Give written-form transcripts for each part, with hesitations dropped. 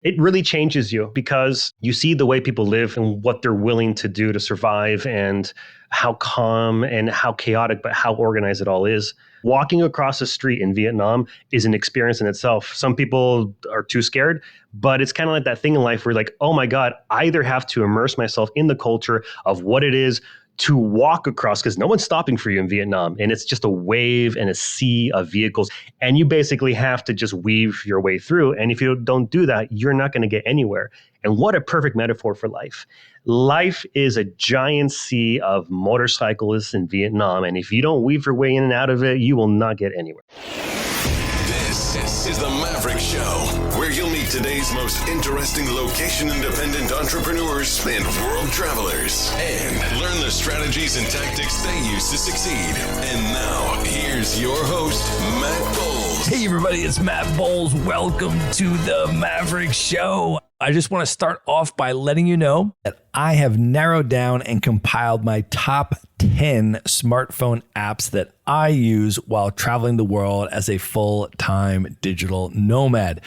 It really changes you because you see the way people live and what they're willing to do to survive and how calm and how chaotic, but how organized it all is. Walking across the street in Vietnam is an experience in itself. Some people are too scared, but it's kind of like that thing in life where you're like, oh my God, I either have to immerse myself in the culture of what it is to walk across, because no one's stopping for you in Vietnam. And it's just a wave and a sea of vehicles. And you basically have to just weave your way through. And if you don't do that, you're not going to get anywhere. And what a perfect metaphor for life. Life is a giant sea of motorcyclists in Vietnam. And if you don't weave your way in and out of it, you will not get anywhere. This is the Maverick Show, where you'll meet today's most interesting location-independent entrepreneurs and world travelers, and learn the strategies and tactics they use to succeed. And now, here's your host, Matt Bowles. Hey everybody, it's Matt Bowles. Welcome to the Maverick Show. I just want to start off by letting you know that I have narrowed down and compiled my top 10 smartphone apps that I use while traveling the world as a full-time digital nomad.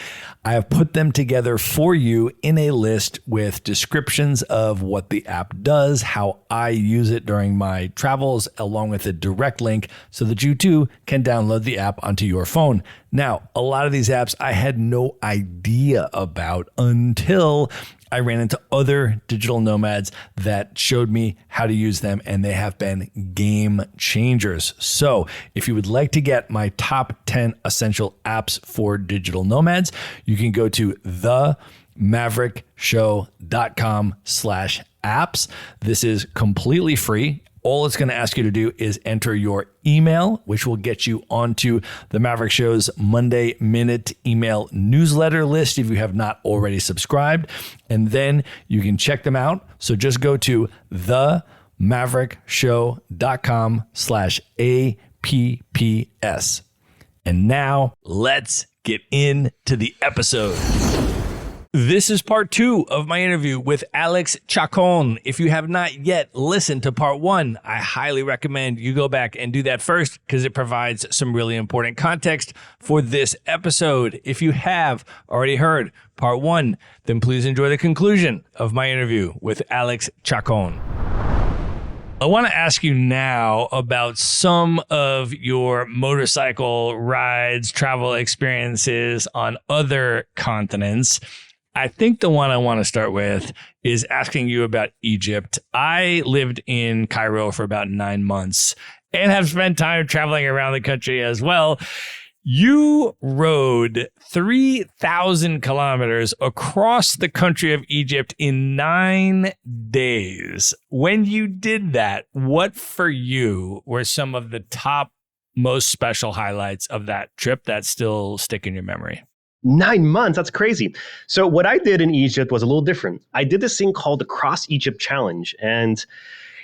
I have put them together for you in a list with descriptions of what the app does, how I use it during my travels, along with a direct link so that you too can download the app onto your phone. Now, a lot of these apps I had no idea about until I ran into other digital nomads that showed me how to use them, and they have been game changers. So if you would like to get my top 10 essential apps for digital nomads, you can go to themaverickshow.com/apps. This is completely free. All it's going to ask you to do is enter your email, which will get you onto the Maverick Show's Monday Minute email newsletter list if you have not already subscribed. And then you can check them out. So just go to themaverickshow.com/apps. And now let's get into the episode. This is part 2 of my interview with Alex Chacon. If you have not yet listened to part 1, I highly recommend you go back and do that first because it provides some really important context for this episode. If you have already heard part 1, then please enjoy the conclusion of my interview with Alex Chacon. I want to ask you now about some of your motorcycle rides, travel experiences on other continents. I think the one I want to start with is asking you about Egypt. I lived in Cairo for about 9 months and have spent time traveling around the country as well. You rode 3,000 kilometers across the country of Egypt in 9 days. When you did that, what for you were some of the top, most special highlights of that trip that still stick in your memory? 9 months, that's crazy. So what I did in Egypt was a little different. I did this thing called the Cross Egypt Challenge, and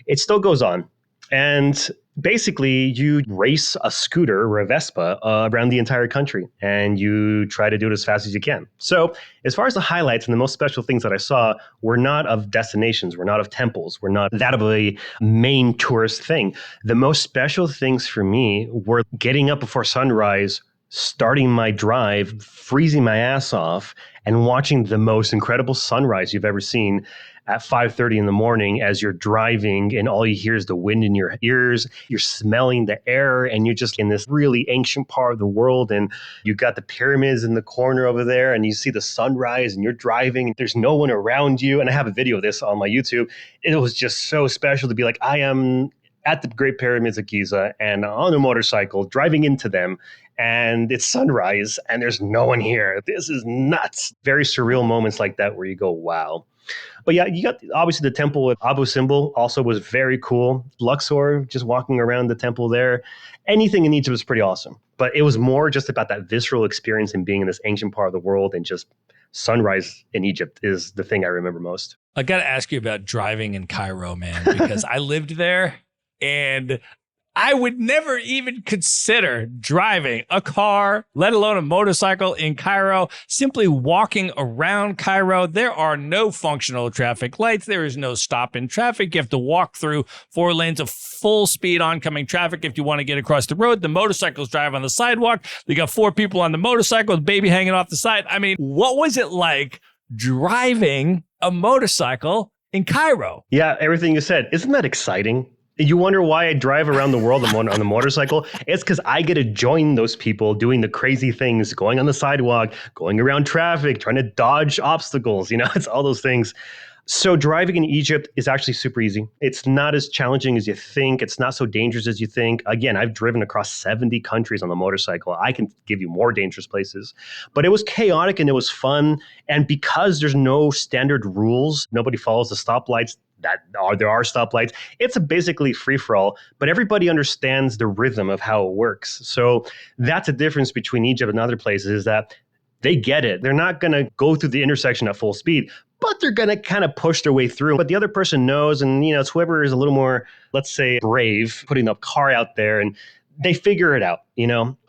it still goes on. And basically, you race a scooter or a Vespa around the entire country, and you try to do it as fast as you can. So as far as the highlights and the most special things that I saw were not of destinations, were not of temples, were not that of a main tourist thing. The most special things for me were getting up before sunrise, starting my drive, freezing my ass off, and watching the most incredible sunrise you've ever seen at 5:30 in the morning as you're driving, and all you hear is the wind in your ears. You're smelling the air, and you're just in this really ancient part of the world, and you got the pyramids in the corner over there, and you see the sunrise, and you're driving, and there's no one around you. And I have a video of this on my YouTube. It was just so special to be like, I am at the Great Pyramids of Giza and on a motorcycle driving into them, and it's sunrise and there's no one here. This is nuts. Very surreal moments like that where you go, wow. But yeah, you got obviously the temple at Abu Simbel also was very cool. Luxor, just walking around the temple there. Anything in Egypt was pretty awesome. But it was more just about that visceral experience and being in this ancient part of the world, and just sunrise in Egypt is the thing I remember most. I got to ask you about driving in Cairo, man, because I lived there. And I would never even consider driving a car, let alone a motorcycle in Cairo. Simply walking around Cairo, there are no functional traffic lights. There is no stop in traffic. You have to walk through 4 lanes of full speed oncoming traffic if you want to get across the road. The motorcycles drive on the sidewalk. You got 4 people on the motorcycle with baby hanging off the side. I mean, what was it like driving a motorcycle in Cairo. Yeah, everything you said. Isn't that exciting? You wonder why I drive around the world on a motorcycle? It's because I get to join those people doing the crazy things, going on the sidewalk, going around traffic, trying to dodge obstacles. It's all those things. So driving in Egypt is actually super easy. It's not as challenging as you think. It's not so dangerous as you think. Again, I've driven across 70 countries on the motorcycle. I can give you more dangerous places. But it was chaotic and it was fun. And because there's no standard rules, nobody follows the stoplights. There are stoplights. It's a basically free-for-all, but everybody understands the rhythm of how it works. So that's a difference between Egypt and other places, is that they get it. They're not going to go through the intersection at full speed, but they're going to kind of push their way through. But the other person knows, and it's whoever is a little more, let's say, brave, putting a car out there, and they figure it out.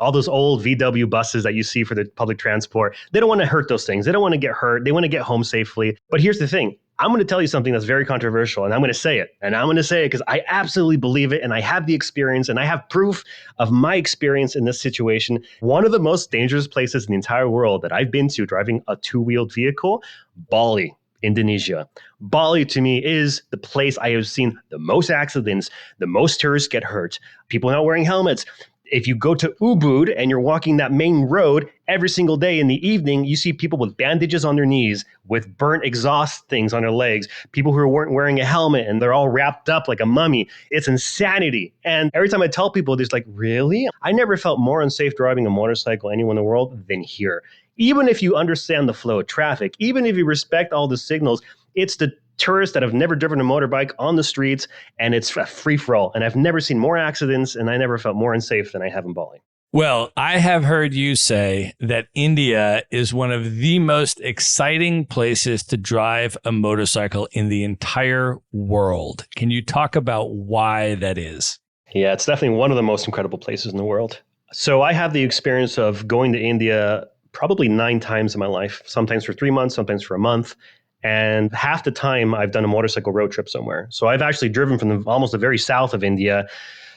All those old VW buses that you see for the public transport, they don't want to hurt those things. They don't want to get hurt. They want to get home safely. But here's the thing. I'm going to tell you something that's very controversial, and I'm going to say it. And I'm going to say it because I absolutely believe it, and I have the experience, and I have proof of my experience in this situation. One of the most dangerous places in the entire world that I've been to driving a two-wheeled vehicle, Bali, Indonesia. Bali, to me, is the place I have seen the most accidents, the most tourists get hurt, people not wearing helmets. If you go to Ubud and you're walking that main road every single day in the evening, you see people with bandages on their knees, with burnt exhaust things on their legs, people who weren't wearing a helmet and they're all wrapped up like a mummy. It's insanity. And every time I tell people this, like, really? I never felt more unsafe driving a motorcycle anywhere in the world than here. Even if you understand the flow of traffic, even if you respect all the signals, it's the tourists that have never driven a motorbike on the streets, and it's a free-for-all. And I've never seen more accidents, and I never felt more unsafe than I have in Bali. Well, I have heard you say that India is one of the most exciting places to drive a motorcycle in the entire world. Can you talk about why that is? Yeah, it's definitely one of the most incredible places in the world. So I have the experience of going to India probably 9 times in my life, sometimes for 3 months, sometimes for a month. And half the time I've done a motorcycle road trip somewhere. So I've actually driven from almost the very south of India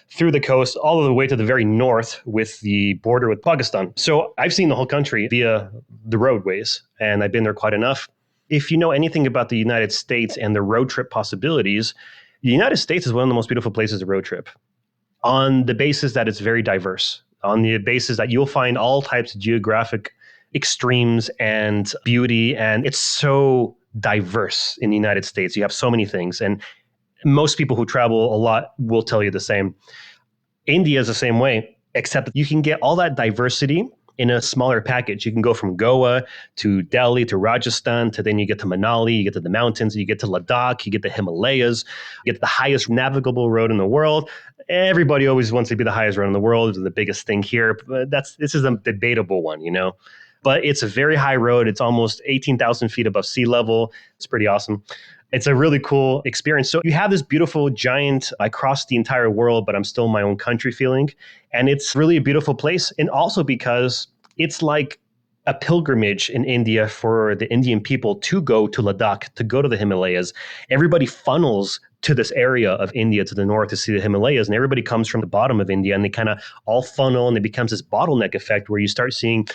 through the coast all the way to the very north with the border with Pakistan. So I've seen the whole country via the roadways, and I've been there quite enough. If you know anything about the United States and the road trip possibilities, the United States is one of the most beautiful places to road trip on the basis that it's very diverse, on the basis that you'll find all types of geographic extremes and beauty, and it's so diverse in the United States. You have so many things, and most people who travel a lot will tell you the same. India is the same way, except you can get all that diversity in a smaller package. You can go from Goa to Delhi to Rajasthan, to then you get to Manali, you get to the mountains, you get to Ladakh, you get the Himalayas, you get the highest navigable road in the world. Everybody always wants to be the highest road in the world, it's the biggest thing here. But this is a debatable one, But it's a very high road. It's almost 18,000 feet above sea level. It's pretty awesome. It's a really cool experience. So you have this beautiful giant, I crossed the entire world, but I'm still in my own country feeling. And it's really a beautiful place. And also because it's like a pilgrimage in India for the Indian people to go to Ladakh, to go to the Himalayas. Everybody funnels to this area of India to the north to see the Himalayas, and everybody comes from the bottom of India, and they kind of all funnel, and it becomes this bottleneck effect where you start seeing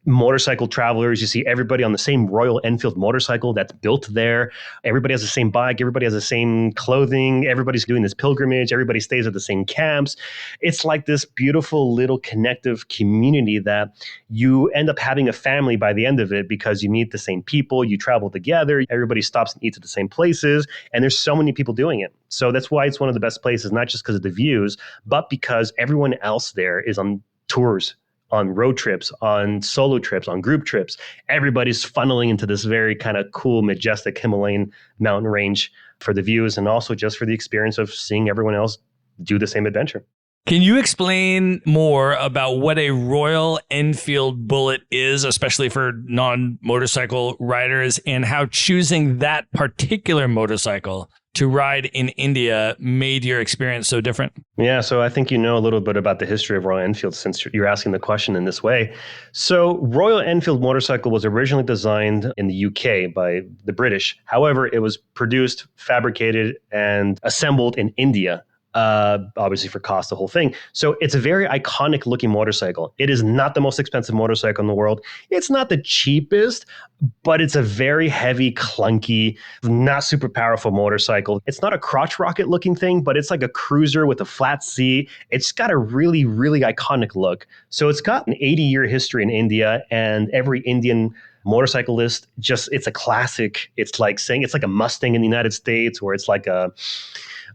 motorcycle travelers. You see everybody on the same Royal Enfield motorcycle that's built there. Everybody has the same bike. Everybody has the same clothing. Everybody's doing this pilgrimage. Everybody stays at the same camps. It's like this beautiful little connective community that you end up having a family by the end of it, because you meet the same people, you travel together, everybody stops and eats at the same places, and there's so many people doing it. So that's why it's one of the best places, not just because of the views, but because everyone else there is on tours, on road trips, on solo trips, on group trips. Everybody's funneling into this very kind of cool, majestic Himalayan mountain range for the views, and also just for the experience of seeing everyone else do the same adventure. Can you explain more about what a Royal Enfield Bullet is, especially for non-motorcycle riders, and how choosing that particular motorcycle to ride in India made your experience so different? Yeah, so I think you know a little bit about the history of Royal Enfield since you're asking the question in this way. So Royal Enfield motorcycle was originally designed in the UK by the British. However, it was produced, fabricated, and assembled in India obviously for cost, the whole thing. So it's a very iconic looking motorcycle. It is not the most expensive motorcycle in the world. It's not the cheapest, but it's a very heavy, clunky, not super powerful motorcycle. It's not a crotch rocket looking thing, but it's like a cruiser with a flat seat. It's got a really, really iconic look. So it's got an 80-year history in India, and every Indian motorcyclist it's a classic. It's like saying it's like a Mustang in the United States, or it's like a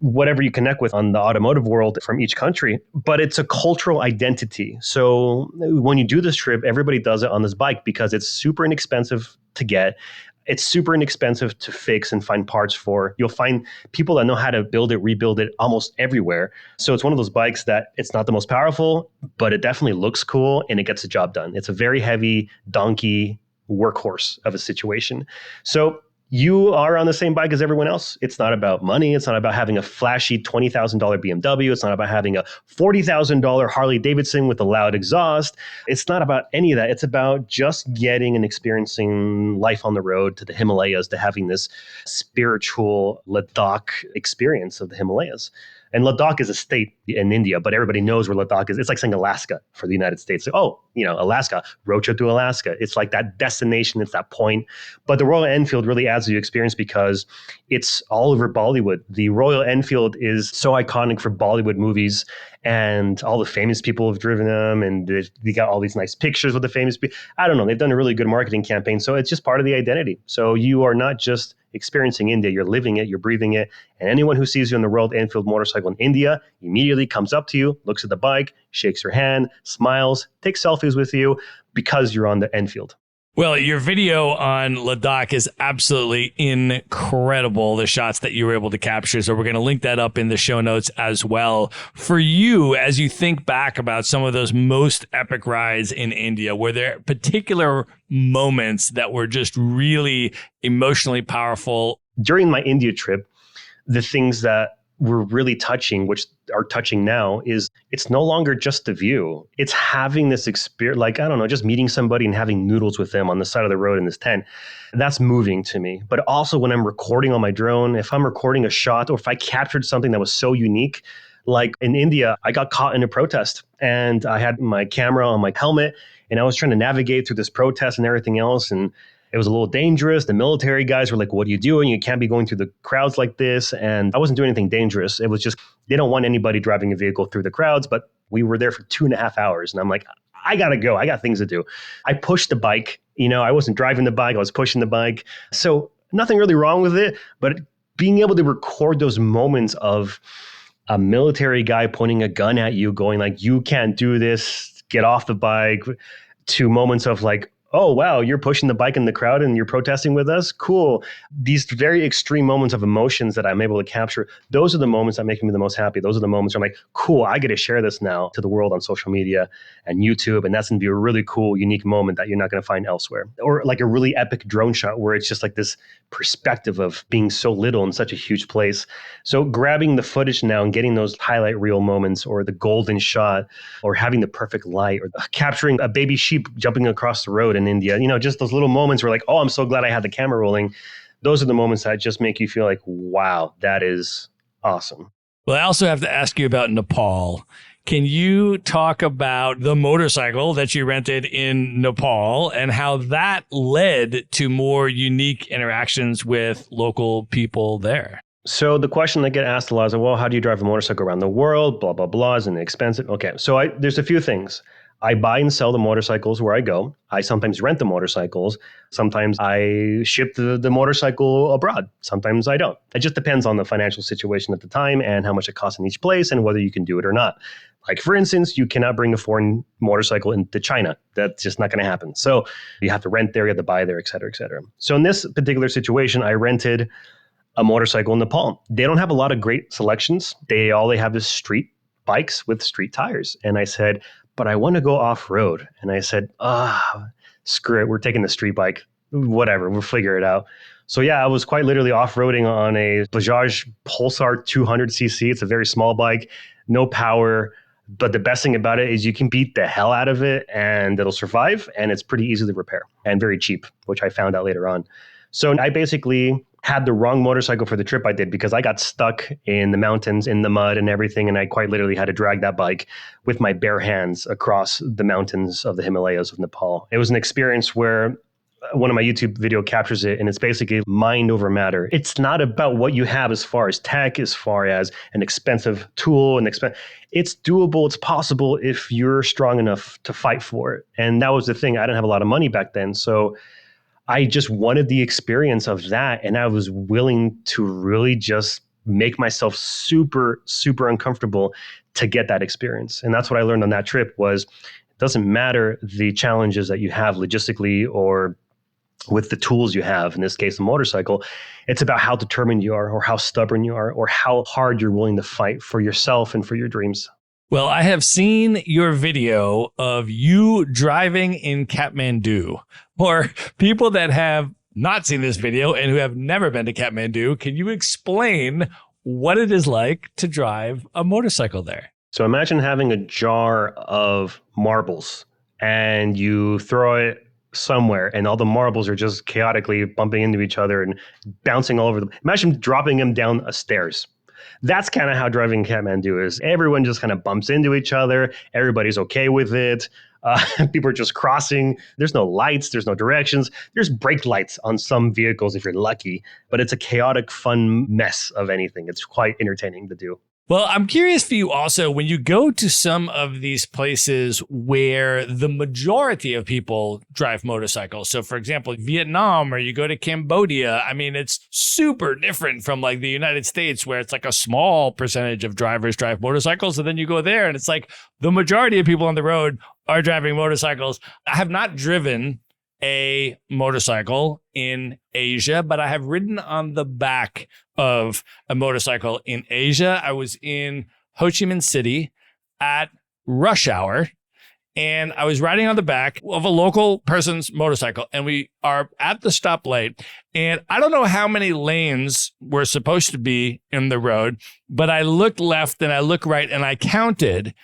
whatever you connect with on the automotive world from each country, but it's a cultural identity. So when you do this trip, everybody does it on this bike because it's super inexpensive to get. It's super inexpensive to fix and find parts for. You'll find people that know how to build it, rebuild it almost everywhere. So it's one of those bikes that it's not the most powerful, but it definitely looks cool and it gets the job done. It's a very heavy donkey workhorse of a situation. So you are on the same bike as everyone else. It's not about money. It's not about having a flashy $20,000 BMW. It's not about having a $40,000 Harley Davidson with a loud exhaust. It's not about any of that. It's about just getting and experiencing life on the road to the Himalayas, to having this spiritual Ladakh experience of the Himalayas. And Ladakh is a state in India, but everybody knows where Ladakh is. It's like saying Alaska for the United States. Oh, Alaska, road trip to Alaska. It's like that destination. It's that point. But the Royal Enfield really adds to the experience because it's all over Bollywood. The Royal Enfield is so iconic for Bollywood movies, and all the famous people have driven them, and they got all these nice pictures with the famous people. I don't know. They've done a really good marketing campaign. So it's just part of the identity. So you are not just experiencing India, you're living it, you're breathing it. And anyone who sees you on the Royal Enfield motorcycle in India immediately comes up to you, looks at the bike, shakes your hand, smiles, takes selfies with you because you're on the Enfield. Well, your video on Ladakh is absolutely incredible, the shots that you were able to capture. So we're going to link that up in the show notes as well. For you, as you think back about some of those most epic rides in India, were there particular moments that were just really emotionally powerful? During my India trip, the things that were really touching, which are touching now, is it's no longer just the view. It's having this experience, like, I don't know, just meeting somebody and having noodles with them on the side of the road in this tent. That's moving to me. But also when I'm recording on my drone, if I'm recording a shot or if I captured something that was so unique, like in India, I got caught in a protest and I had my camera on my helmet and I was trying to navigate through this protest and everything else. And it was a little dangerous. The military guys were like, what are you doing? You can't be going through the crowds like this. And I wasn't doing anything dangerous. It was just, they don't want anybody driving a vehicle through the crowds. But we were there for 2.5 hours. And I'm like, I got to go. I got things to do. I pushed the bike. I wasn't driving the bike. I was pushing the bike. So nothing really wrong with it. But being able to record those moments of a military guy pointing a gun at you, going like, you can't do this, get off the bike, to moments of like, oh, wow, you're pushing the bike in the crowd and you're protesting with us? Cool. These very extreme moments of emotions that I'm able to capture, those are the moments that make me the most happy. Those are the moments where I'm like, cool, I get to share this now to the world on social media and YouTube. And that's going to be a really cool, unique moment that you're not going to find elsewhere. Or like a really epic drone shot where it's just like this perspective of being so little in such a huge place. So grabbing the footage now and getting those highlight reel moments or the golden shot or having the perfect light or capturing a baby sheep jumping across the road in India, just those little moments where like, oh, I'm so glad I had the camera rolling. Those are the moments that just make you feel like, wow, that is awesome. Well, I also have to ask you about Nepal. Can you talk about the motorcycle that you rented in Nepal and how that led to more unique interactions with local people there? So the question that get asked a lot is, well, how do you drive a motorcycle around the world? Blah, blah, blah. Isn't it expensive? Okay, so there's a few things. I buy and sell the motorcycles where I go. I sometimes rent the motorcycles. Sometimes I ship the motorcycle abroad. Sometimes I don't. It just depends on the financial situation at the time and how much it costs in each place and whether you can do it or not. Like, for instance, you cannot bring a foreign motorcycle into China. That's just not going to happen. So you have to rent there, you have to buy there, et cetera, et cetera. So in this particular situation, I rented a motorcycle in Nepal. They don't have a lot of great selections. All they have is street bikes with street tires. And I said, but I want to go off-road. And I said, screw it. We're taking the street bike. Whatever, we'll figure it out. So yeah, I was quite literally off-roading on a Bajaj Pulsar 200cc. It's a very small bike, no power. But the best thing about it is you can beat the hell out of it and it'll survive. And it's pretty easy to repair and very cheap, which I found out later on. So I basically had the wrong motorcycle for the trip I did because I got stuck in the mountains, in the mud and everything. And I quite literally had to drag that bike with my bare hands across the mountains of the Himalayas of Nepal. It was an experience where one of my YouTube video captures it, and it's basically mind over matter. It's not about what you have as far as tech, as far as an expensive tool, it's doable, it's possible if you're strong enough to fight for it. And that was the thing. I didn't have a lot of money back then. So I just wanted the experience of that. And I was willing to really just make myself super, super uncomfortable to get that experience. And that's what I learned on that trip was it doesn't matter the challenges that you have logistically or with the tools you have, in this case, a motorcycle. It's about how determined you are or how stubborn you are or how hard you're willing to fight for yourself and for your dreams. Well, I have seen your video of you driving in Kathmandu. For people that have not seen this video and who have never been to Kathmandu, can you explain what it is like to drive a motorcycle there? So imagine having a jar of marbles and you throw it somewhere and all the marbles are just chaotically bumping into each other and bouncing all over them. Imagine dropping them down a stairs. That's kind of how driving Kathmandu is. Everyone just kind of bumps into each other. Everybody's okay with it. People are just crossing. There's no lights. There's no directions. There's brake lights on some vehicles if you're lucky, but it's a chaotic, fun mess of anything. It's quite entertaining to do. Well, I'm curious for you also, when you go to some of these places where the majority of people drive motorcycles. So, for example, Vietnam, or you go to Cambodia, I mean, it's super different from like the United States, where it's like a small percentage of drivers drive motorcycles. And then you go there and it's like the majority of people on the road are driving motorcycles. I have not driven a motorcycle in Asia, but I have ridden on the back of a motorcycle in Asia. I was in Ho Chi Minh City at rush hour, and I was riding on the back of a local person's motorcycle, and we are at the stoplight, and I don't know how many lanes were supposed to be in the road, but I looked left and I looked right and I counted,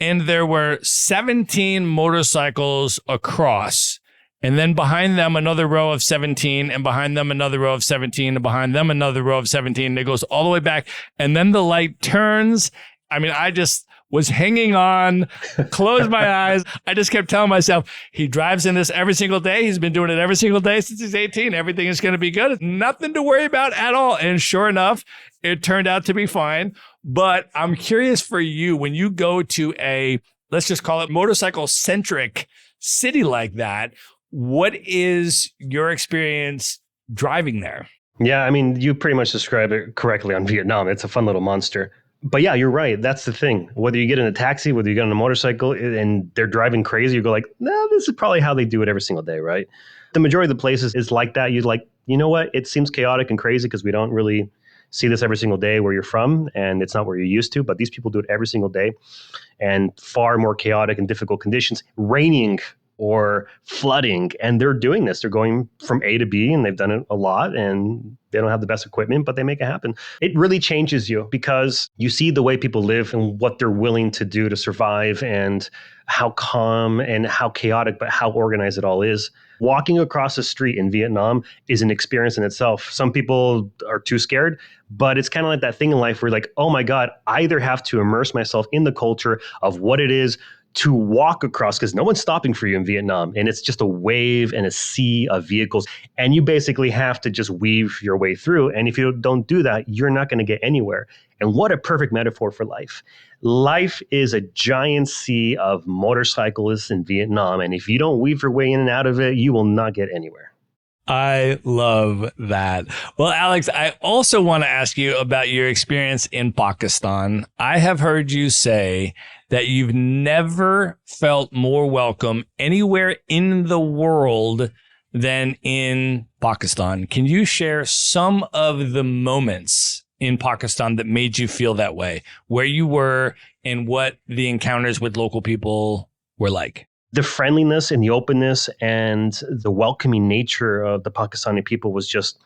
and there were 17 motorcycles across. And then behind them, another row of 17, and behind them, another row of 17, and behind them, another row of 17. And it goes all the way back. And then the light turns. I mean, I just was hanging on, closed my eyes. I just kept telling myself, he drives in this every single day. He's been doing it every single day since he's 18. Everything is going to be good. Nothing to worry about at all. And sure enough, it turned out to be fine. But I'm curious for you, when you go to a, let's just call it motorcycle-centric city like that, what is your experience driving there? Yeah, I mean, you pretty much described it correctly on Vietnam. It's a fun little monster. But yeah, you're right. That's the thing. Whether you get in a taxi, whether you get on a motorcycle and they're driving crazy, you go like, no, this is probably how they do it every single day, right? The majority of the places is like that. You're like, you know what? It seems chaotic and crazy because we don't really see this every single day where you're from, and it's not where you're used to. But these people do it every single day, and far more chaotic and difficult conditions, raining or flooding, and they're doing this. They're going from A to B, and they've done it a lot, and they don't have the best equipment, but they make it happen. It really changes you because you see the way people live and what they're willing to do to survive, and how calm and how chaotic, but how organized it all is. Walking across the street in Vietnam is an experience in itself. Some people are too scared, but it's kind of like that thing in life where you're like, oh my God, I either have to immerse myself in the culture of what it is to walk across, because no one's stopping for you in Vietnam. And it's just a wave and a sea of vehicles. And you basically have to just weave your way through. And if you don't do that, you're not going to get anywhere. And what a perfect metaphor for life. Life is a giant sea of motorcyclists in Vietnam. And if you don't weave your way in and out of it, you will not get anywhere. I love that. Well, Alex, I also want to ask you about your experience in Pakistan. I have heard you say that you've never felt more welcome anywhere in the world than in Pakistan. Can you share some of the moments in Pakistan that made you feel that way, where you were and what the encounters with local people were like? The friendliness and the openness and the welcoming nature of the Pakistani people was just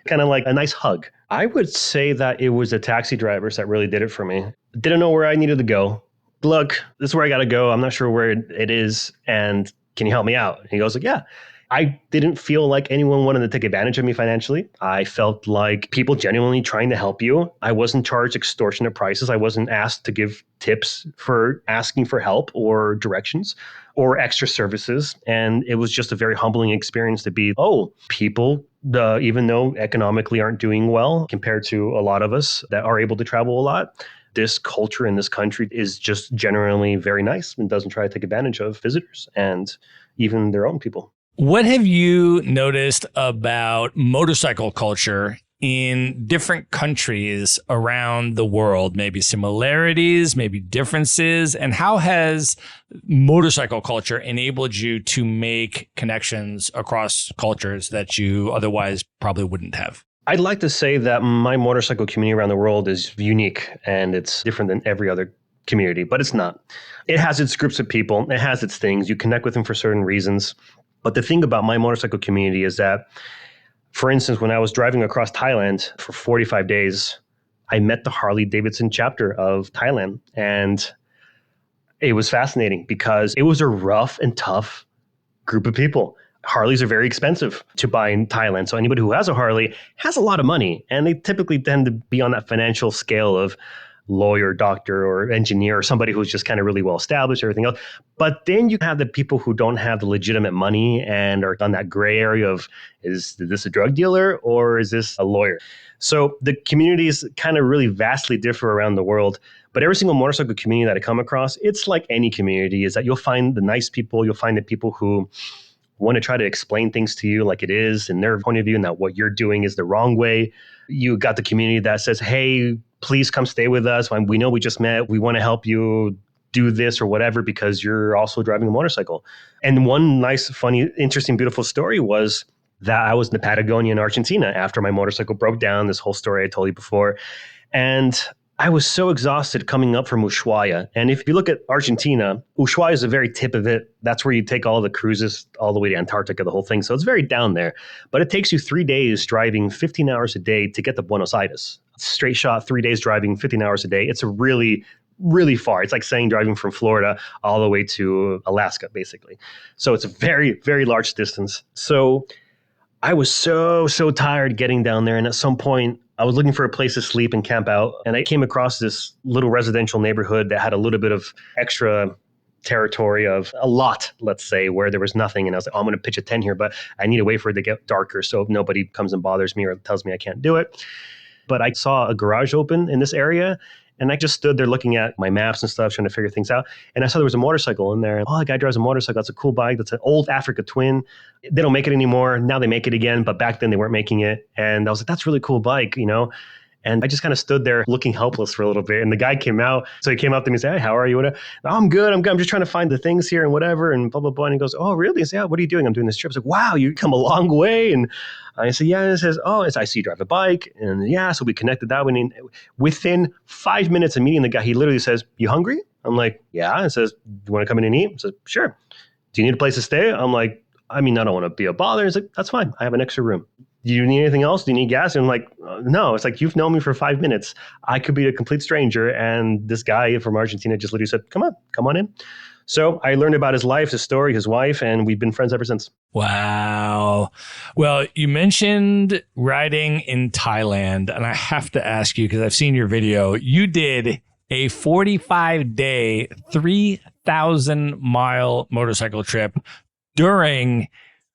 kind of like a nice hug. I would say that it was the taxi drivers that really did it for me. Didn't know where I needed to go. Look, this is where I got to go. I'm not sure where it is. And can you help me out? And he goes like, yeah. I didn't feel like anyone wanted to take advantage of me financially. I felt like people genuinely trying to help you. I wasn't charged extortionate prices. I wasn't asked to give tips for asking for help or directions or extra services. And it was just a very humbling experience to be, people, even though economically aren't doing well compared to a lot of us that are able to travel a lot, this culture in this country is just generally very nice and doesn't try to take advantage of visitors and even their own people. What have you noticed about motorcycle culture in different countries around the world? Maybe similarities, maybe differences, and how has motorcycle culture enabled you to make connections across cultures that you otherwise probably wouldn't have? I'd like to say that my motorcycle community around the world is unique and it's different than every other community, but it's not. It has its groups of people. It has its things. You connect with them for certain reasons. But the thing about my motorcycle community is that, for instance, when I was driving across Thailand for 45 days, I met the Harley Davidson chapter of Thailand. And it was fascinating because it was a rough and tough group of people. Harleys are very expensive to buy in Thailand. So anybody who has a Harley has a lot of money. And they typically tend to be on that financial scale of lawyer, doctor, or engineer, or somebody who's just kind of really well established, everything else. But then you have the people who don't have the legitimate money and are on that gray area of, is this a drug dealer or is this a lawyer? So the communities kind of really vastly differ around the world. But every single motorcycle community that I come across, it's like any community, is that you'll find the nice people, you'll find the people who want to try to explain things to you like it is in their point of view and that what you're doing is the wrong way. You got the community that says, hey, please come stay with us. We know we just met. We want to help you do this or whatever because you're also driving a motorcycle. And one nice, funny, interesting, beautiful story was that I was in Patagonia in Argentina after my motorcycle broke down, this whole story I told you before. And I was so exhausted coming up from Ushuaia. And if you look at Argentina, Ushuaia is the very tip of it. That's where you take all the cruises all the way to Antarctica, the whole thing. So it's very down there. But it takes you 3 days driving 15 hours a day to get to Buenos Aires. Straight shot, 3 days driving 15 hours a day. It's a really, really far. It's like saying driving from Florida all the way to Alaska, basically. So it's a very, very large distance. So I was so tired getting down there. And at some point, I was looking for a place to sleep and camp out. And I came across this little residential neighborhood that had a little bit of extra territory of a lot, let's say, where there was nothing. And I was like, I'm going to pitch a tent here, but I need to wait for it to get darker so nobody comes and bothers me or tells me I can't do it. But I saw a garage open in this area. And I just stood there looking at my maps and stuff, trying to figure things out. And I saw there was a motorcycle in there. Oh, that guy drives a motorcycle. That's a cool bike. That's an old Africa Twin. They don't make it anymore. Now they make it again. But back then they weren't making it. And I was like, that's a really cool bike, you know? And I just kind of stood there looking helpless for a little bit. And the guy came out. So he came up to me and said, hey, how are you? Whatever. Oh, I'm good. I'm just trying to find the things here and whatever. And blah, blah, blah. And he goes, oh, really? I said, yeah, what are you doing? I'm doing this trip. I was like, wow, you come a long way. And I said, yeah. And he says, oh, I see you drive a bike. And yeah, so we connected that way. And within 5 minutes of meeting the guy, he literally says, you hungry? I'm like, yeah. And says, you want to come in and eat? He says, sure. Do you need a place to stay? I'm like, I mean, I don't want to be a bother. He's like, that's fine. I have an extra room. Do you need anything else? Do you need gas? And I'm like, no. It's like, you've known me for 5 minutes. I could be a complete stranger. And this guy from Argentina just literally said, come on in. So I learned about his life, his story, his wife, and we've been friends ever since. Wow. Well, you mentioned riding in Thailand, and I have to ask you, because I've seen your video, you did a 45-day, 3,000-mile motorcycle trip during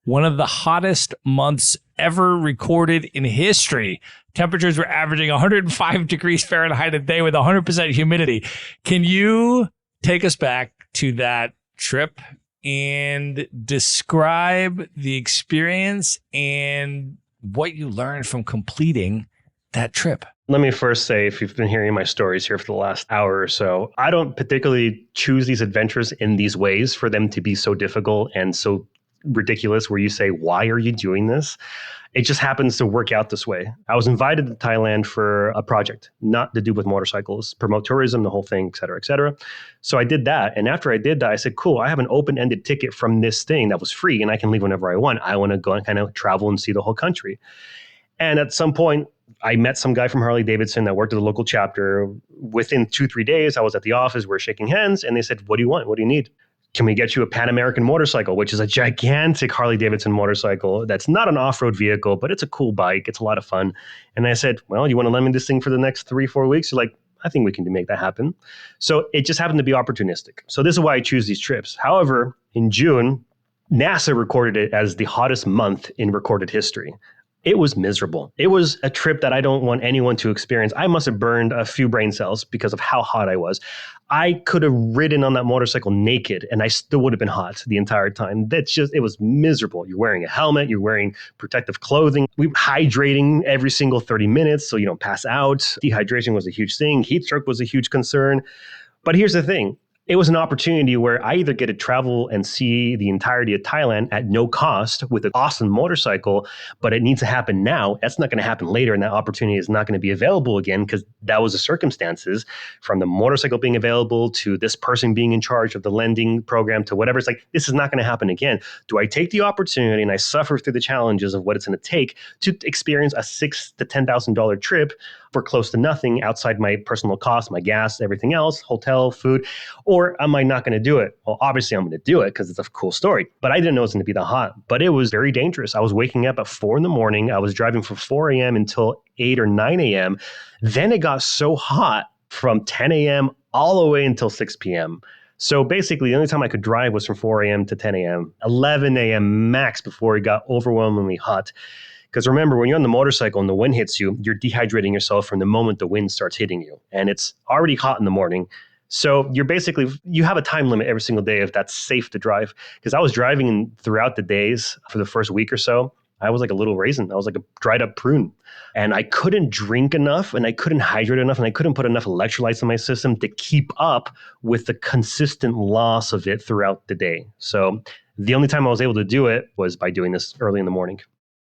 one of the hottest months ever recorded in history. Temperatures were averaging 105 degrees Fahrenheit a day with 100% humidity. Can you take us back to that trip and describe the experience and what you learned from completing that trip? Let me first say, if you've been hearing my stories here for the last hour or so, I don't particularly choose these adventures in these ways for them to be so difficult and so ridiculous where you say, why are you doing this? It just happens to work out this way. I was invited to Thailand for a project, not to do with motorcycles, promote tourism, the whole thing, et cetera, et cetera. So I did that. And after I did that, I said, cool, I have an open-ended ticket from this thing that was free and I can leave whenever I want. I want to go and kind of travel and see the whole country. And at some point, I met some guy from Harley Davidson that worked at the local chapter. Within 2-3 days, I was at the office, we were shaking hands, and they said, what do you want? What do you need? Can we get you a Pan American motorcycle, which is a gigantic Harley Davidson motorcycle that's not an off-road vehicle, but it's a cool bike. It's a lot of fun. And I said, well, you want to lend me this thing for the next 3-4 weeks? You're like, I think we can make that happen. So it just happened to be opportunistic. So this is why I choose these trips. However, in June, NASA recorded it as the hottest month in recorded history. It was miserable. It was a trip that I don't want anyone to experience. I must have burned a few brain cells because of how hot I was. I could have ridden on that motorcycle naked and I still would have been hot the entire time. It was miserable. You're wearing a helmet, you're wearing protective clothing. We were hydrating every single 30 minutes so you don't pass out. Dehydration was a huge thing. Heat stroke was a huge concern. But here's the thing. It was an opportunity where I either get to travel and see the entirety of Thailand at no cost with an awesome motorcycle, but it needs to happen now. That's not going to happen later, and that opportunity is not going to be available again because that was the circumstances, from the motorcycle being available to this person being in charge of the lending program to whatever. It's like, this is not going to happen again. Do I take the opportunity and I suffer through the challenges of what it's going to take to experience a $6,000 to $10,000 trip for close to nothing outside my personal costs, my gas, everything else, hotel, food? Or am I not going to do it? Well, obviously I'm going to do it because it's a cool story, but I didn't know it was going to be that hot. But it was very dangerous. I was waking up at 4 a.m. I was driving from 4 a.m. until 8 or 9 a.m. Then it got so hot from 10 a.m. all the way until 6 p.m. So basically the only time I could drive was from 4 a.m. to 10 a.m., 11 a.m. max before it got overwhelmingly hot. Because remember, when you're on the motorcycle and the wind hits you, you're dehydrating yourself from the moment the wind starts hitting you. And it's already hot in the morning. So you have a time limit every single day if that's safe to drive. Because I was driving throughout the days for the first week or so. I was like a little raisin. I was like a dried up prune. And I couldn't drink enough and I couldn't hydrate enough and I couldn't put enough electrolytes in my system to keep up with the consistent loss of it throughout the day. So the only time I was able to do it was by doing this early in the morning.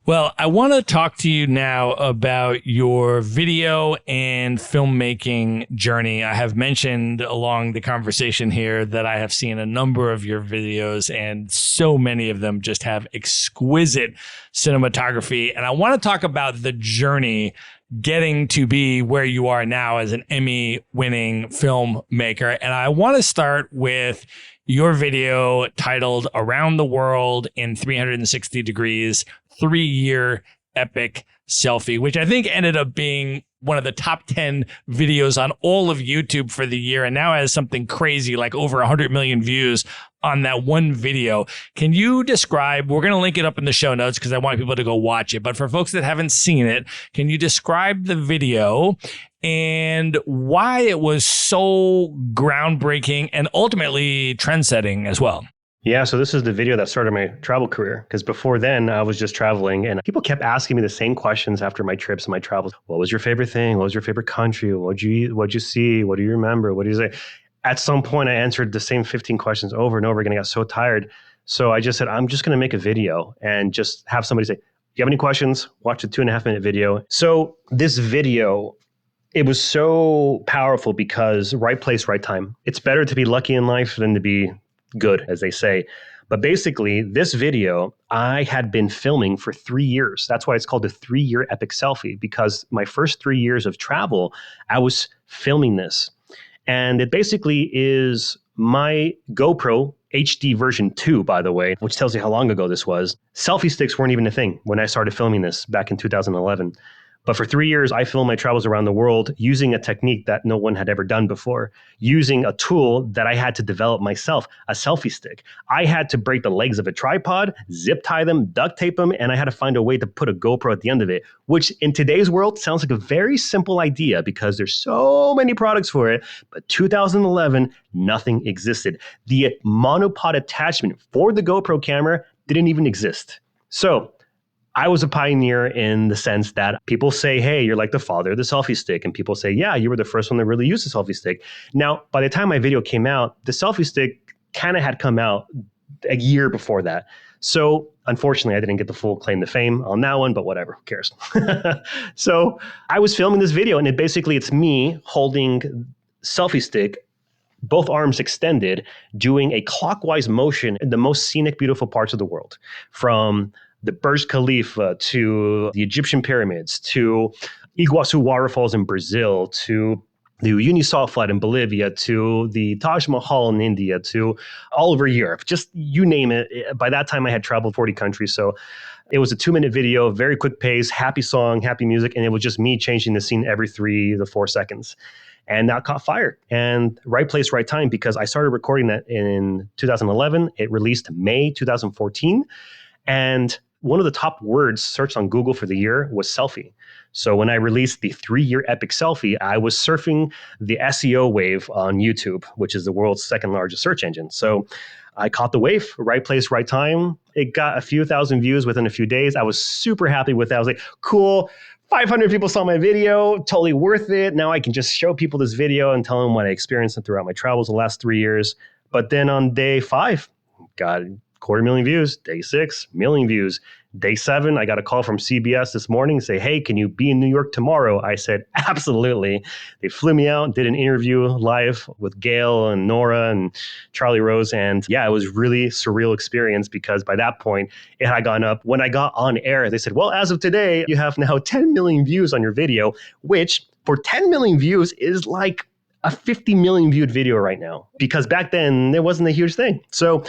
Well, I want to talk to you now about your video and filmmaking journey. I have mentioned along the conversation here that I have seen a number of your videos, and so many of them just have exquisite cinematography. And I want to talk about the journey getting to be where you are now as an Emmy-winning filmmaker. And I want to start with your video titled Around the World in 360 Degrees, 3-Year Epic Selfie, which I think ended up being one of the top 10 videos on all of YouTube for the year, and now has something crazy like over 100 million views on that one video. Can you describe, we're going to link it up in the show notes because I want people to go watch it, but for folks that haven't seen it, can you describe the video and why it was so groundbreaking and ultimately trend-setting as well? Yeah, so this is the video that started my travel career, because before then I was just traveling and people kept asking me the same questions after my trips and my travels. What was your favorite thing? What was your favorite country? What'd you eat? What'd you see? What do you remember? What do you say? At some point I answered the same 15 questions over and over again. I got so tired. So I just said, I'm just going to make a video and just have somebody say, you have any questions? Watch the 2.5-minute video. So this video, it was so powerful because right place, right time. It's better to be lucky in life than to be good, as they say. But basically, this video, I had been filming for 3 years. That's why it's called the 3-Year Epic Selfie, because my first 3 years of travel, I was filming this. And it basically is my GoPro HD version 2, by the way, which tells you how long ago this was. Selfie sticks weren't even a thing when I started filming this back in 2011. But for 3 years, I filmed my travels around the world using a technique that no one had ever done before, using a tool that I had to develop myself, a selfie stick. I had to break the legs of a tripod, zip tie them, duct tape them, and I had to find a way to put a GoPro at the end of it, which in today's world sounds like a very simple idea because there's so many products for it. But 2011, nothing existed. The monopod attachment for the GoPro camera didn't even exist. So I was a pioneer in the sense that people say, hey, you're like the father of the selfie stick. And people say, yeah, you were the first one to really use the selfie stick. Now, by the time my video came out, the selfie stick kind of had come out a year before that. So unfortunately, I didn't get the full claim to fame on that one, but whatever, who cares? So I was filming this video and it's me holding selfie stick, both arms extended, doing a clockwise motion in the most scenic, beautiful parts of the world, from the Burj Khalifa to the Egyptian pyramids to Iguazu waterfalls in Brazil to the Uyuni salt flat in Bolivia to the Taj Mahal in India to all over Europe, just you name it. By that time, I had traveled 40 countries. So it was a 2-minute video, very quick pace, happy song, happy music. And it was just me changing the scene every 3 to 4 seconds. And that caught fire. And right place, right time, because I started recording that in 2011. It released May 2014. And one of the top words searched on Google for the year was selfie. So when I released the 3-year epic selfie, I was surfing the SEO wave on YouTube, which is the world's second largest search engine. So I caught the wave, right place, right time. It got a few thousand views within a few days. I was super happy with that. I was like, cool, 500 people saw my video, totally worth it. Now I can just show people this video and tell them what I experienced throughout my travels the last 3 years. But then on day 5, got 250,000 views. Day 6, 1,000,000 views. Day 7, I got a call from CBS this morning and say, hey, can you be in New York tomorrow? I said, absolutely. They flew me out, did an interview live with Gail and Nora and Charlie Rose. And yeah, it was really surreal experience because by that point, it had gone up. When I got on air, they said, well, as of today, you have now 10 million views on your video, which for 10 million views is like a 50 million viewed video right now. Because back then, it wasn't a huge thing. So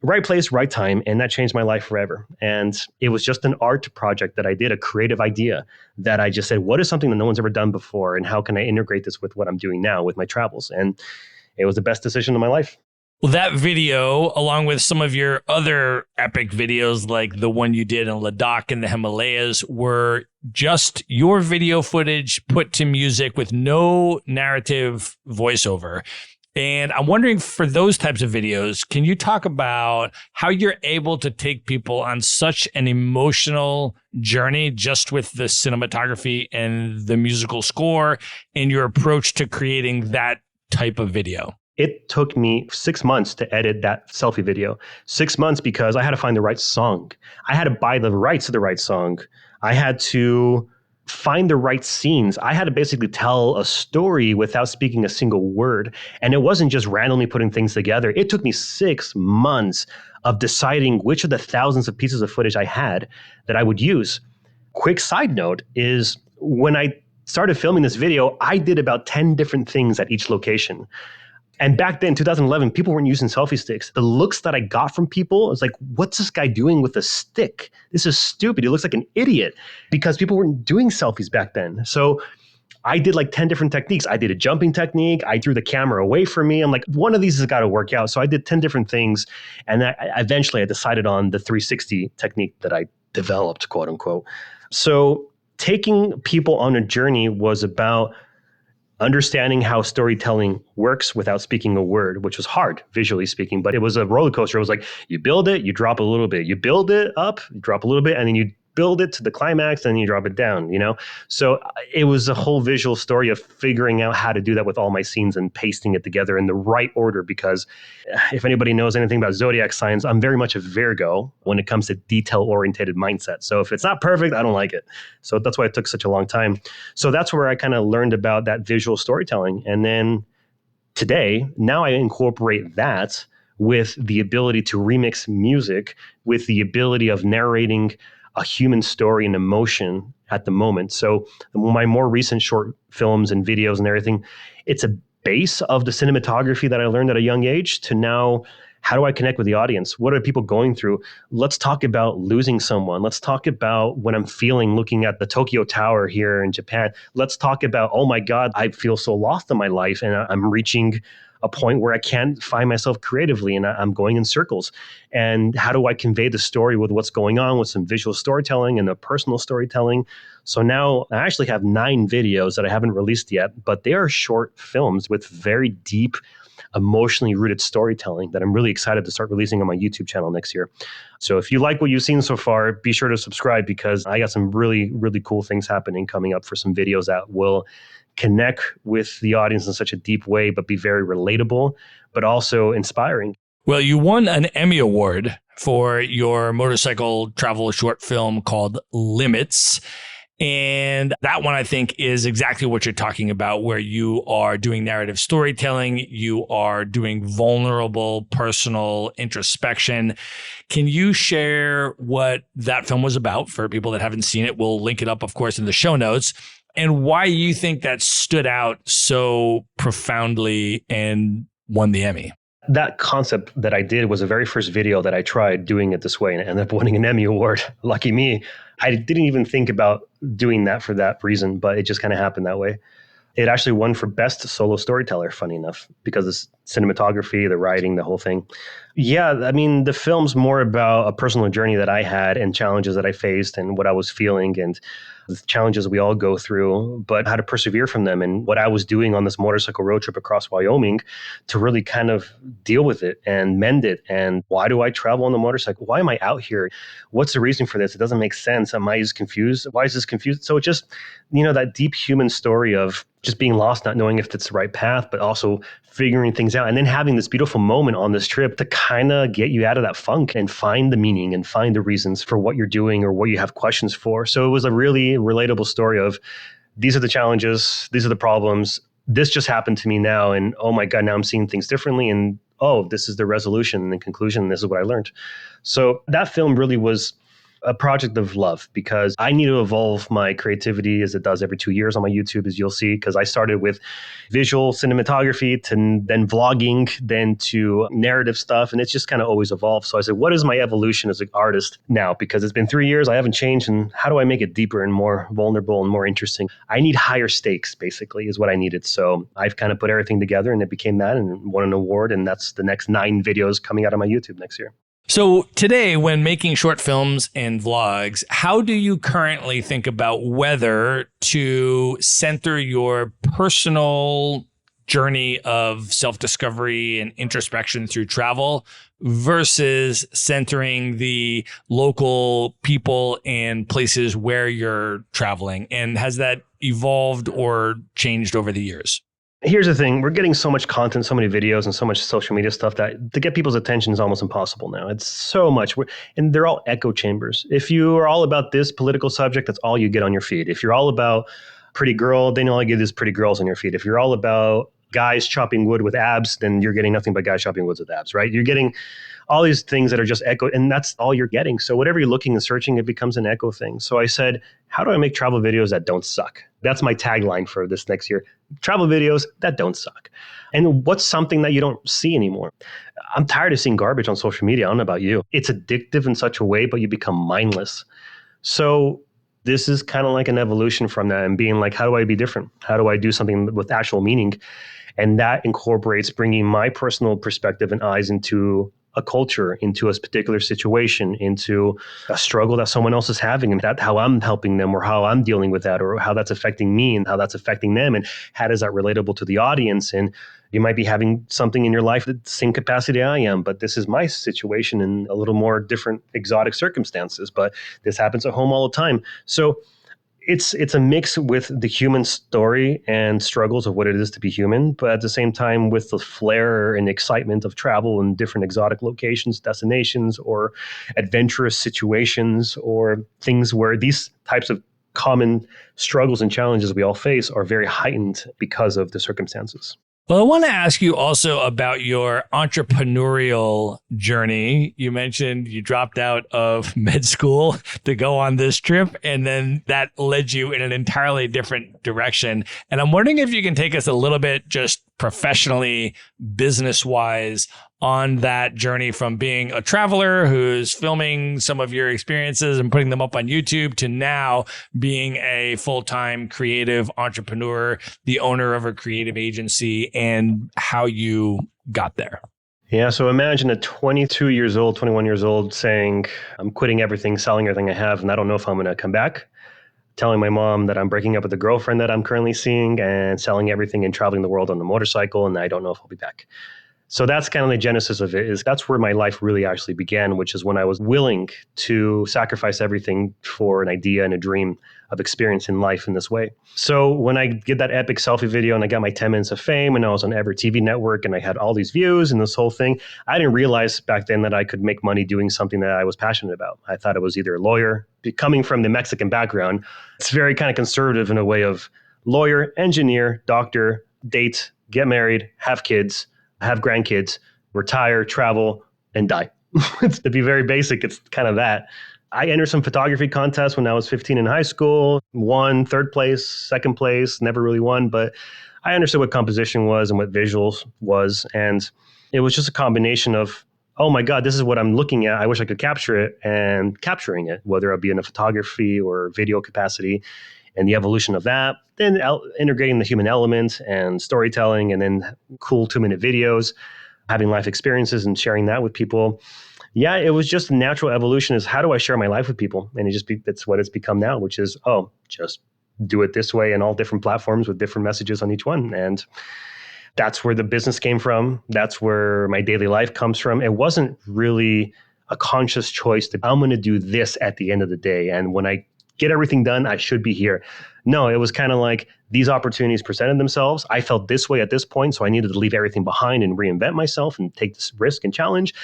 right place, right time, and that changed my life forever. And it was just an art project that I did, a creative idea that I just said, what is something that no one's ever done before, and how can I integrate this with what I'm doing now with my travels? And it was the best decision of my life. Well, that video, along with some of your other epic videos, like the one you did in Ladakh in the Himalayas, were just your video footage put to music with no narrative voiceover. And I'm wondering, for those types of videos, can you talk about how you're able to take people on such an emotional journey just with the cinematography and the musical score and your approach to creating that type of video? It took me 6 months to edit that selfie video. 6 months because I had to find the right song. I had to buy the rights to the right song. I had to find the right scenes. I had to basically tell a story without speaking a single word. And it wasn't just randomly putting things together. It took me 6 months of deciding which of the thousands of pieces of footage I had that I would use. Quick side note is when I started filming this video, I did about 10 different things at each location. And back then, 2011, people weren't using selfie sticks. The looks that I got from people, was like, what's this guy doing with a stick? This is stupid. He looks like an idiot, because people weren't doing selfies back then. So I did like 10 different techniques. I did a jumping technique. I threw the camera away from me. I'm like, one of these has got to work out. So I did 10 different things. And eventually I decided on the 360 technique that I developed, quote unquote. So taking people on a journey was about understanding how storytelling works without speaking a word, which was hard, visually speaking, but it was a roller coaster. It was like, you build it, you drop a little bit, you build it up, you drop a little bit, and then you build it to the climax, and then you drop it down, you know? So it was a whole visual story of figuring out how to do that with all my scenes and pasting it together in the right order, because if anybody knows anything about zodiac signs, I'm very much a Virgo when it comes to detail-oriented mindset. So if it's not perfect, I don't like it. So that's why it took such a long time. So that's where I kind of learned about that visual storytelling. And then today, now I incorporate that with the ability to remix music, with the ability of narrating a human story and emotion at the moment. So my more recent short films and videos and everything, it's a base of the cinematography that I learned at a young age to now, how do I connect with the audience? What are people going through? Let's talk about losing someone. Let's talk about what I'm feeling looking at the Tokyo Tower here in Japan. Let's talk about, oh my God, I feel so lost in my life and I'm reaching a point where I can't find myself creatively and I'm going in circles. And how do I convey the story with what's going on with some visual storytelling and the personal storytelling? So now I actually have 9 videos that I haven't released yet, but they are short films with very deep, emotionally rooted storytelling that I'm really excited to start releasing on my YouTube channel next year. So if you like what you've seen so far, be sure to subscribe, because I got some really, really cool things happening coming up for some videos that will connect with the audience in such a deep way, but be very relatable, but also inspiring. Well, you won an Emmy Award for your motorcycle travel short film called Limits. And that one, I think, is exactly what you're talking about, where you are doing narrative storytelling, you are doing vulnerable, personal introspection. Can you share what that film was about for people that haven't seen it? We'll link it up, of course, in the show notes. and why you think that stood out so profoundly and won the Emmy. That concept that I did was the very first video that I tried doing it this way, and I ended up winning an Emmy Award. Lucky me. I didn't even think about doing that for that reason, but it just kind of happened that way. It actually won for Best Solo Storyteller, funny enough, because the cinematography, the writing, the whole thing. Yeah, I mean, the film's more about a personal journey that I had and challenges that I faced and what I was feeling and the challenges we all go through, but how to persevere from them and what I was doing on this motorcycle road trip across Wyoming to really kind of deal with it and mend it. And why do I travel on the motorcycle? Why am I out here? What's the reason for this? It doesn't make sense. Am I just confused? Why is this confused? So it just, that deep human story of just being lost, not knowing if it's the right path, but also figuring things out. And then having this beautiful moment on this trip to kind of get you out of that funk and find the meaning and find the reasons for what you're doing or what you have questions for. So it was a really relatable story of these are the challenges, these are the problems. This just happened to me now. And oh my God, now I'm seeing things differently. And oh, this is the resolution and the conclusion. This is what I learned. So that film really was a project of love because I need to evolve my creativity as it does every 2 years on my YouTube, as you'll see, because I started with visual cinematography to then vlogging, then to narrative stuff. And it's just kind of always evolved. So I said, what is my evolution as an artist now? Because it's been 3 years, I haven't changed. And how do I make it deeper and more vulnerable and more interesting? I need higher stakes, basically, is what I needed. So I've kind of put everything together and it became that and won an award. And that's the next 9 videos coming out on my YouTube next year. So today, when making short films and vlogs, how do you currently think about whether to center your personal journey of self-discovery and introspection through travel versus centering the local people and places where you're traveling? And has that evolved or changed over the years? Here's the thing. We're getting so much content, so many videos and so much social media stuff that to get people's attention is almost impossible now. It's so much. And they're all echo chambers. If you are all about this political subject, that's all you get on your feed. If you're all about pretty girl, then all you get is pretty girls on your feed. If you're all about guys chopping wood with abs, then you're getting nothing but guys chopping wood with abs, right? You're getting all these things that are just echo, and that's all you're getting. So whatever you're looking and searching, it becomes an echo thing. So I said, how do I make travel videos that don't suck? That's my tagline for this next year. Travel videos that don't suck. And what's something that you don't see anymore? I'm tired of seeing garbage on social media. I don't know about you. It's addictive in such a way, but you become mindless. So this is kind of like an evolution from that and being like, how do I be different? How do I do something with actual meaning? And that incorporates bringing my personal perspective and eyes into a culture, into a particular situation, into a struggle that someone else is having, and that how I'm helping them or how I'm dealing with that or how that's affecting me and how that's affecting them and how does that relatable to the audience. And you might be having something in your life the same capacity I am, but this is my situation in a little more different exotic circumstances, but this happens at home all the time. So it's a mix with the human story and struggles of what it is to be human, but at the same time with the flair and excitement of travel in different exotic locations, destinations, or adventurous situations, or things where these types of common struggles and challenges we all face are very heightened because of the circumstances. Well, I want to ask you also about your entrepreneurial journey. You mentioned you dropped out of med school to go on this trip, and then that led you in an entirely different direction. And I'm wondering if you can take us a little bit just professionally, business-wise, on that journey from being a traveler who's filming some of your experiences and putting them up on YouTube to now being a full-time creative entrepreneur, the owner of a creative agency, and how you got there. Yeah, so imagine a 22 years old, 21 years old saying, I'm quitting everything, selling everything I have, and I don't know if I'm going to come back. Telling my mom that I'm breaking up with the girlfriend that I'm currently seeing and selling everything and traveling the world on the motorcycle, and I don't know if I'll be back. So that's kind of the genesis of it. That's where my life really actually began, which is when I was willing to sacrifice everything for an idea and a dream of experiencing life in this way. So when I did that epic selfie video and I got my 10 minutes of fame and I was on every TV network and I had all these views and this whole thing, I didn't realize back then that I could make money doing something that I was passionate about. I thought it was either a lawyer. Coming from the Mexican background, it's very kind of conservative in a way of lawyer, engineer, doctor, date, get married, have kids, have grandkids, retire, travel, and die. To be very basic, it's kind of that. I entered some photography contests when I was 15 in high school, won third place, second place, never really won, but I understood what composition was and what visuals was. And it was just a combination of, oh my God, this is what I'm looking at. I wish I could capture it, and capturing it, whether it be in a photography or video capacity, and the evolution of that, then integrating the human element and storytelling, and then cool 2-minute videos, having life experiences and sharing that with people. Yeah, it was just a natural evolution is how do I share my life with people? And it's what it's become now, which is, just do it this way in all different platforms with different messages on each one. And that's where the business came from. That's where my daily life comes from. It wasn't really a conscious choice that I'm going to do this at the end of the day. And when I get everything done, I should be here. No, it was kind of like these opportunities presented themselves. I felt this way at this point, so I needed to leave everything behind and reinvent myself and take this risk and challenge.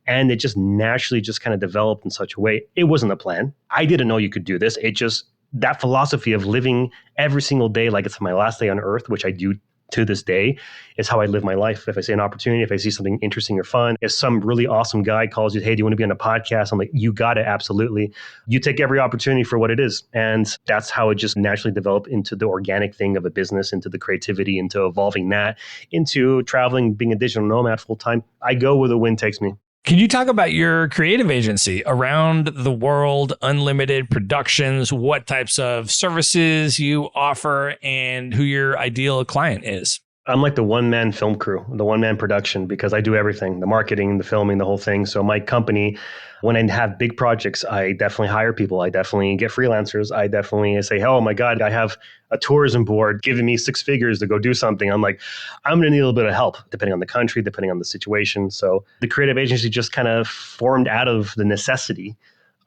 And it just naturally just kind of developed in such a way. It wasn't a plan. I didn't know you could do this. It just, that philosophy of living every single day like it's my last day on earth, which I do to this day, is how I live my life. If I see an opportunity, if I see something interesting or fun, if some really awesome guy calls you, hey, do you want to be on a podcast? I'm like, you got it. Absolutely. You take every opportunity for what it is. And that's how it just naturally developed into the organic thing of a business, into the creativity, into evolving that, into traveling, being a digital nomad full time. I go where the wind takes me. Can you talk about your creative agency around the world, Unlimited Productions, what types of services you offer, and who your ideal client is? I'm like the one-man film crew, the one-man production, because I do everything, the marketing, the filming, the whole thing. So my company, when I have big projects, I definitely hire people. I definitely get freelancers. I definitely say, oh my God, I have a tourism board giving me 6 figures to go do something. I'm like, I'm going to need a little bit of help, depending on the country, depending on the situation. So the creative agency just kind of formed out of the necessity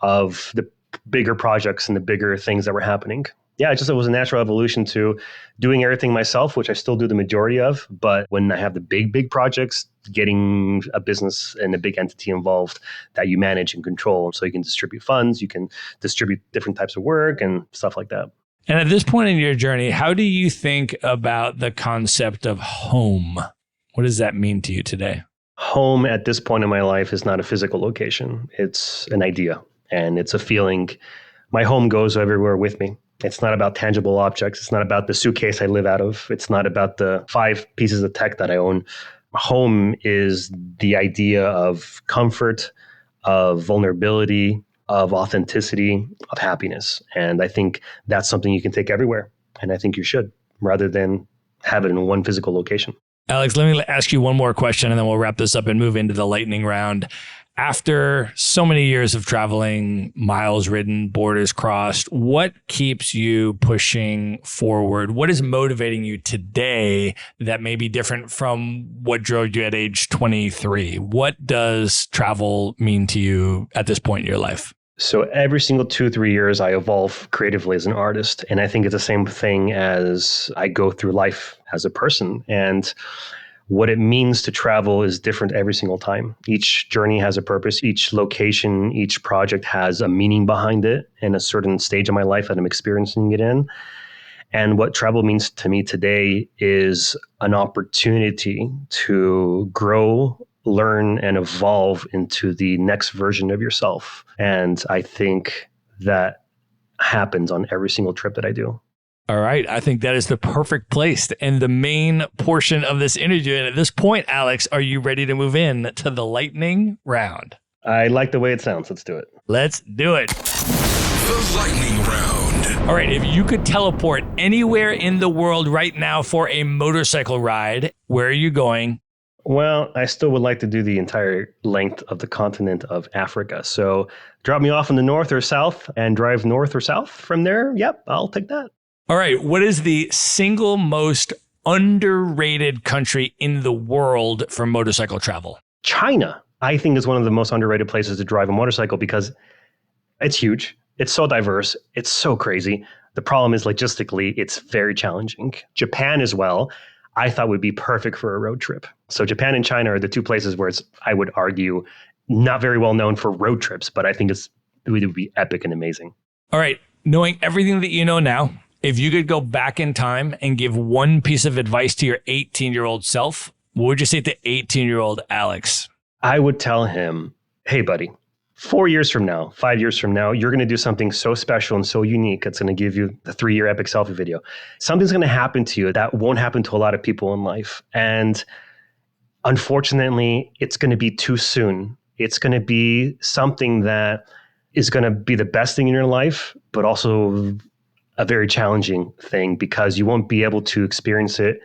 of the bigger projects and the bigger things that were happening. Yeah, it was a natural evolution to doing everything myself, which I still do the majority of. But when I have the big projects, getting a business and a big entity involved that you manage and control. So you can distribute funds, you can distribute different types of work and stuff like that. And at this point in your journey, how do you think about the concept of home? What does that mean to you today? Home at this point in my life is not a physical location. It's an idea and it's a feeling. My home goes everywhere with me. It's not about tangible objects. It's not about the suitcase I live out of. It's not about the 5 pieces of tech that I own. Home is the idea of comfort, of vulnerability, of authenticity, of happiness. And I think that's something you can take everywhere. And I think you should, rather than have it in one physical location. Alex, let me ask you one more question and then we'll wrap this up and move into the lightning round. After so many years of traveling, miles ridden, borders crossed, what keeps you pushing forward? What is motivating you today that may be different from what drove you at age 23? What does travel mean to you at this point in your life? So every single 2-3 years, I evolve creatively as an artist. And I think it's the same thing as I go through life as a person. And what it means to travel is different every single time. Each journey has a purpose. Each location, each project has a meaning behind it in a certain stage of my life that I'm experiencing it in. And what travel means to me today is an opportunity to grow, learn, and evolve into the next version of yourself. And I think that happens on every single trip that I do. All right. I think that is the perfect place to end the main portion of this interview. And at this point, Alex, are you ready to move in to the lightning round? I like the way it sounds. Let's do it. Let's do it. The lightning round. All right. If you could teleport anywhere in the world right now for a motorcycle ride, where are you going? Well, I still would like to do the entire length of the continent of Africa. So drop me off in the north or south and drive north or south from there. Yep, I'll take that. All right. What is the single most underrated country in the world for motorcycle travel? China, I think, is one of the most underrated places to drive a motorcycle because it's huge. It's so diverse. It's so crazy. The problem is logistically, it's very challenging. Japan as well, I thought would be perfect for a road trip. So Japan and China are the 2 places where it's, I would argue, not very well known for road trips, but I think it would be epic and amazing. All right. Knowing everything that you know now, if you could go back in time and give one piece of advice to your 18-year-old self, what would you say to 18-year-old Alex? I would tell him, hey, buddy, 4 years from now, 5 years from now, you're going to do something so special and so unique. It's going to give you the 3-year epic selfie video. Something's going to happen to you that won't happen to a lot of people in life. And unfortunately, it's going to be too soon. It's going to be something that is going to be the best thing in your life, but also a very challenging thing because you won't be able to experience it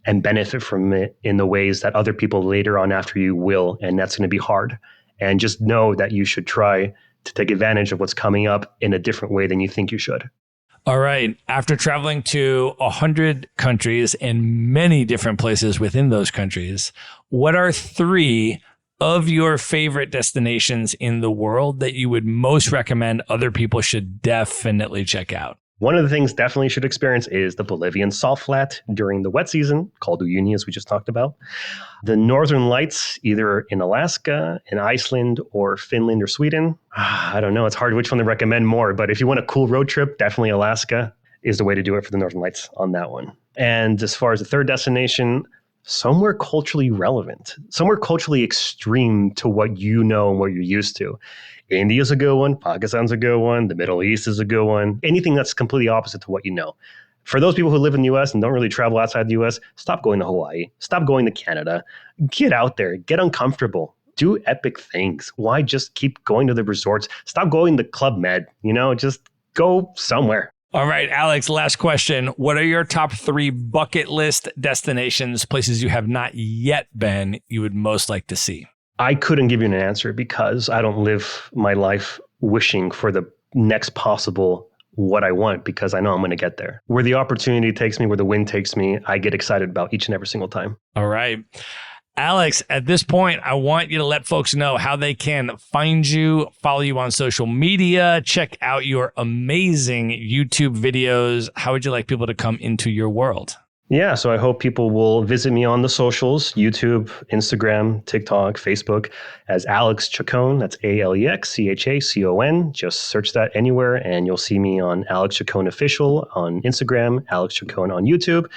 and benefit from it in the ways that other people later on after you will. And that's going to be hard. And just know that you should try to take advantage of what's coming up in a different way than you think you should. All right. After traveling to 100 countries and many different places within those countries, what are 3 of your favorite destinations in the world that you would most recommend other people should definitely check out? One of the things definitely should experience is the Bolivian salt flat during the wet season, called Uyuni, as we just talked about. The Northern Lights, either in Alaska, in Iceland, or Finland or Sweden. I don't know. It's hard which one to recommend more. But if you want a cool road trip, definitely Alaska is the way to do it for the Northern Lights on that one. And as far as the third destination, somewhere culturally relevant, somewhere culturally extreme to what you know and what you're used to. India's a good one. Pakistan's a good one. The Middle East is a good one. Anything that's completely opposite to what you know. For those people who live in the US and don't really travel outside the US, stop going to Hawaii. Stop going to Canada. Get out there. Get uncomfortable. Do epic things. Why just keep going to the resorts? Stop going to Club Med. Just go somewhere. All right, Alex, last question. What are your top 3 bucket list destinations, places you have not yet been, you would most like to see? I couldn't give you an answer because I don't live my life wishing for the next possible what I want because I know I'm going to get there. Where the opportunity takes me, where the wind takes me, I get excited about each and every single time. All right. Alex, at this point, I want you to let folks know how they can find you, follow you on social media, check out your amazing YouTube videos. How would you like people to come into your world? Yeah, so I hope people will visit me on the socials, YouTube, Instagram, TikTok, Facebook, as Alex Chacon. That's AlexChacon. Just search that anywhere and you'll see me on Alex Chacon Official on Instagram, Alex Chacon on YouTube,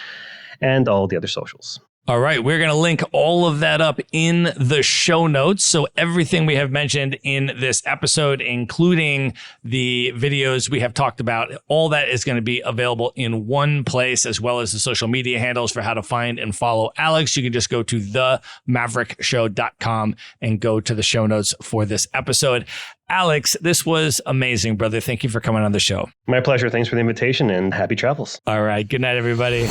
and all the other socials. All right, we're going to link all of that up in the show notes. So everything we have mentioned in this episode, including the videos we have talked about, all that is going to be available in one place, as well as the social media handles for how to find and follow Alex. You can just go to themaverickshow.com and go to the show notes for this episode. Alex, this was amazing, brother. Thank you for coming on the show. My pleasure. Thanks for the invitation and happy travels. All right. Good night, everybody.